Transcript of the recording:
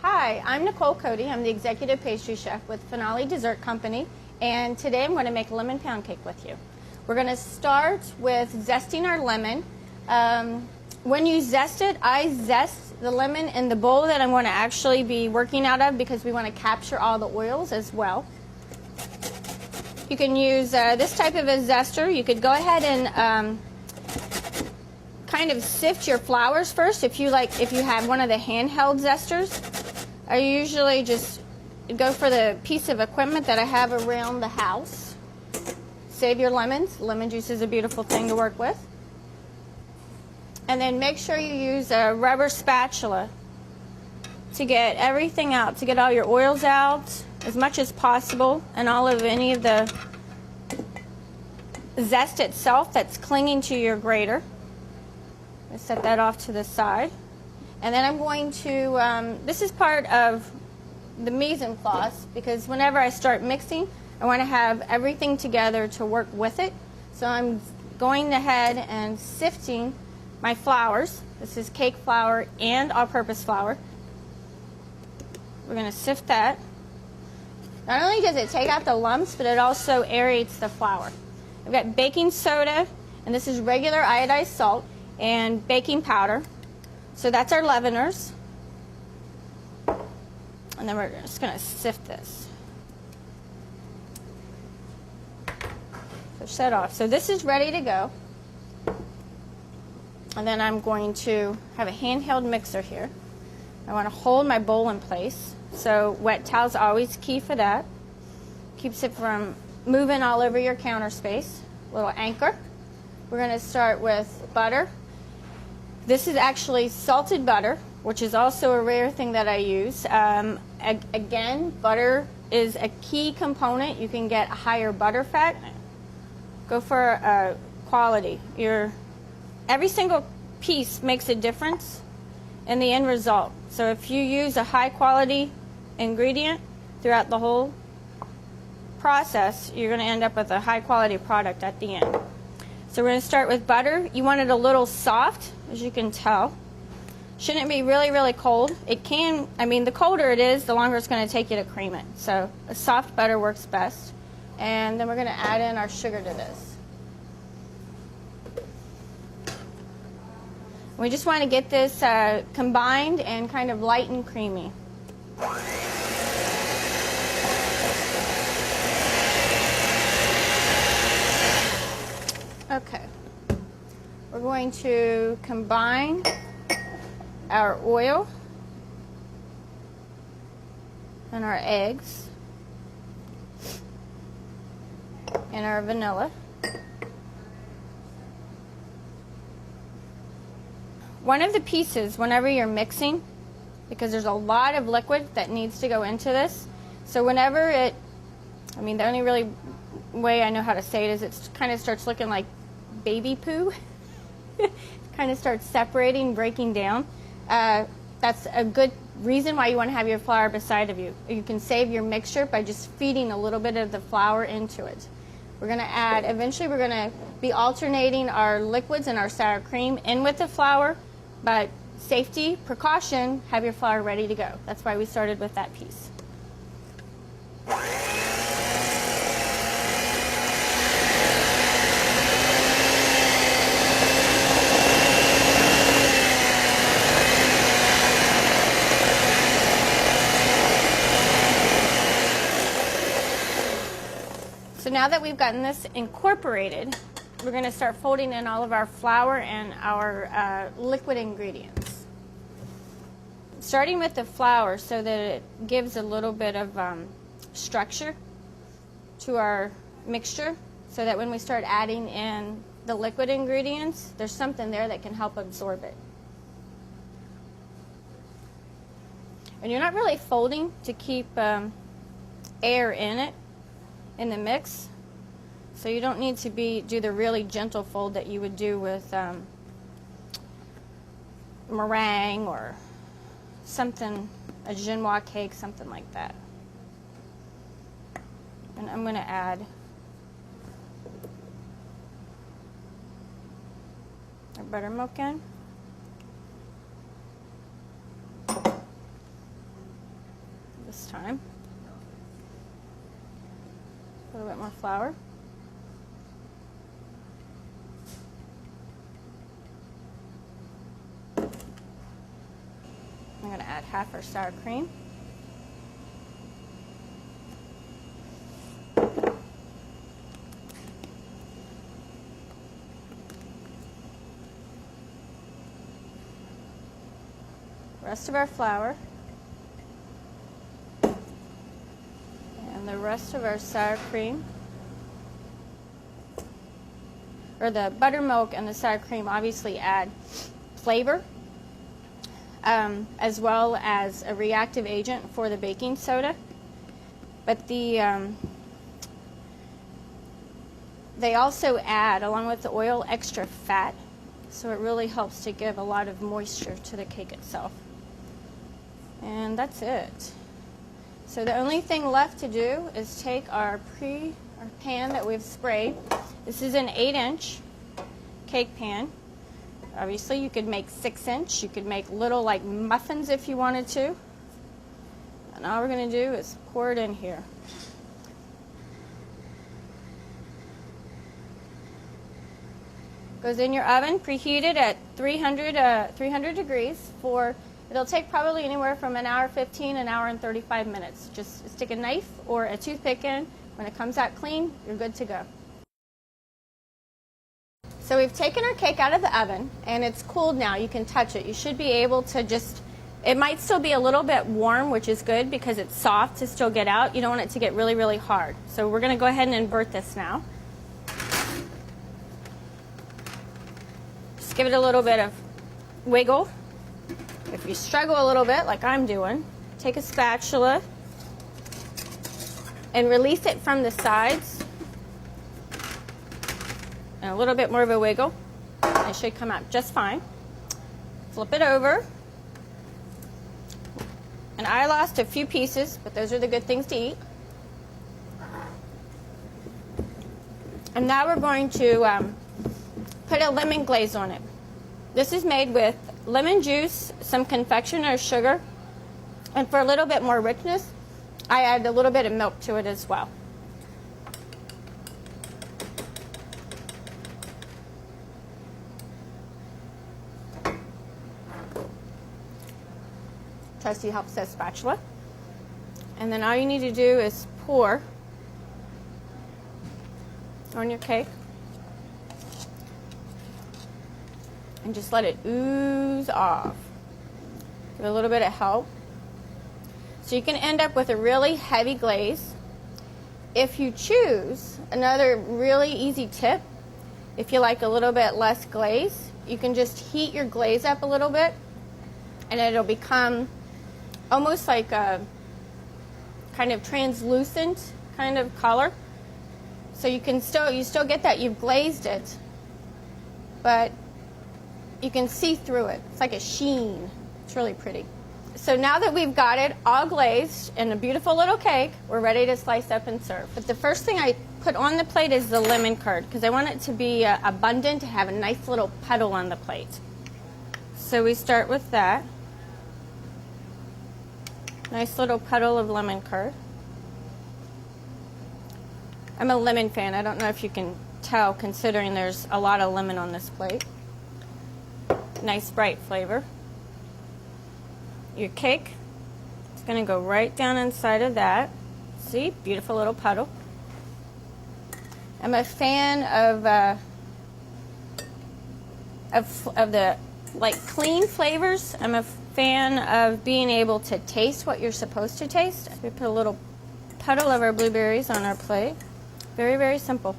Hi, I'm Nicole Cody. I'm the Executive Pastry Chef with Finale Dessert Company, and today I'm going to make a lemon pound cake with you. We're going to start with zesting our lemon. When you zest it, I zest the lemon in the bowl that I'm going to actually be working out of because we want to capture all the oils as well. You can use this type of a zester. You could go ahead and kind of sift your flours first if you have one of the handheld zesters. I usually just go for the piece of equipment that I have around the house. Save your lemons. Lemon juice is a beautiful thing to work with. And then make sure you use a rubber spatula to get everything out, to get all your oils out as much as possible and all of any of the zest itself that's clinging to your grater. I set that off to the side. And then I'm going to, this is part of the mise en place because whenever I start mixing, I want to have everything together to work with it. So I'm going ahead and sifting my flours. This is cake flour and all-purpose flour. We're going to sift that. Not only does it take out the lumps, but it also aerates the flour. I've got baking soda, and this is regular iodized salt, and baking powder. So that's our leaveners. And then we're just going to sift this. Push that off. So this is ready to go. And then I'm going to have a handheld mixer here. I want to hold my bowl in place. So wet towel's always key for that. Keeps it from moving all over your counter space. Little anchor. We're going to start with butter. This is actually salted butter, which is also a rare thing that I use. Again, butter is a key component. You can get a higher butter fat. Go for quality. Every single piece makes a difference in the end result. So if you use a high quality ingredient throughout the whole process, you're going to end up with a high quality product at the end. So we're going to start with butter. You want it a little soft, as you can tell. Shouldn't be really, really cold. It can, the colder it is, the longer it's going to take you to cream it. So a soft butter works best. And then we're going to add in our sugar to this. We just want to get this combined and kind of light and creamy. Okay, we're going to combine our oil and our eggs and our vanilla. One of the pieces, whenever you're mixing, because there's a lot of liquid that needs to go into this, so whenever the only really way I know how to say it is it kind of starts looking like baby poo. Kind of starts separating, breaking down. That's a good reason why you want to have your flour beside of you. You can save your mixture by just feeding a little bit of the flour into it. We're going to add, eventually we're going to be alternating our liquids and our sour cream in with the flour, but safety, precaution, have your flour ready to go. That's why we started with that piece. So now that we've gotten this incorporated, we're going to start folding in all of our flour and our liquid ingredients. Starting with the flour so that it gives a little bit of structure to our mixture so that when we start adding in the liquid ingredients, there's something there that can help absorb it. And you're not really folding to keep air in it in the mix, so you don't need to do the really gentle fold that you would do with meringue or something, a genoise cake, something like that. And I'm going to add our buttermilk in. time. A little bit more flour. I'm going to add half our sour cream. Rest of our flour. And the rest of our sour cream. Or the buttermilk and the sour cream obviously add flavor, as well as a reactive agent for the baking soda. But they also add, along with the oil, extra fat. So it really helps to give a lot of moisture to the cake itself. And that's it. So the only thing left to do is take our pan that we've sprayed. This is an 8-inch cake pan. Obviously you could make 6-inch. You could make little like muffins if you wanted to. And all we're going to do is pour it in here. Goes in your oven, preheated at 300 degrees for, it'll take probably anywhere from an hour 15, an hour and 35 minutes. Just stick a knife or a toothpick in. When it comes out clean, you're good to go. So we've taken our cake out of the oven and it's cooled now. You can touch it. You should be able to just, it might still be a little bit warm, which is good because it's soft to still get out. You don't want it to get really, really hard. So we're going to go ahead and invert this now. Just give it a little bit of wiggle. If you struggle a little bit, like I'm doing, take a spatula and release it from the sides. And a little bit more of a wiggle. It should come out just fine. Flip it over. And I lost a few pieces, but those are the good things to eat. And now we're going to put a lemon glaze on it. This is made with lemon juice, some confectioner's sugar, and for a little bit more richness, I add a little bit of milk to it as well. Trusty helps that spatula. And then all you need to do is pour on your cake. And just let it ooze off. Give it a little bit of help. So you can end up with a really heavy glaze. If you choose, another really easy tip, if you like a little bit less glaze, you can just heat your glaze up a little bit and it'll become almost like a kind of translucent kind of color. So you still get that you've glazed it, but you can see through it. It's like a sheen. It's really pretty. So now that we've got it all glazed and a beautiful little cake, we're ready to slice up and serve. But the first thing I put on the plate is the lemon curd because I want it to be abundant, to have a nice little puddle on the plate. So we start with that. Nice little puddle of lemon curd. I'm a lemon fan. I don't know if you can tell considering there's a lot of lemon on this plate. Nice bright flavor. Your cake is going to go right down inside of that. See, beautiful little puddle. I'm a fan of the like clean flavors. I'm a fan of being able to taste what you're supposed to taste. We put a little puddle of our blueberries on our plate. Very, very simple.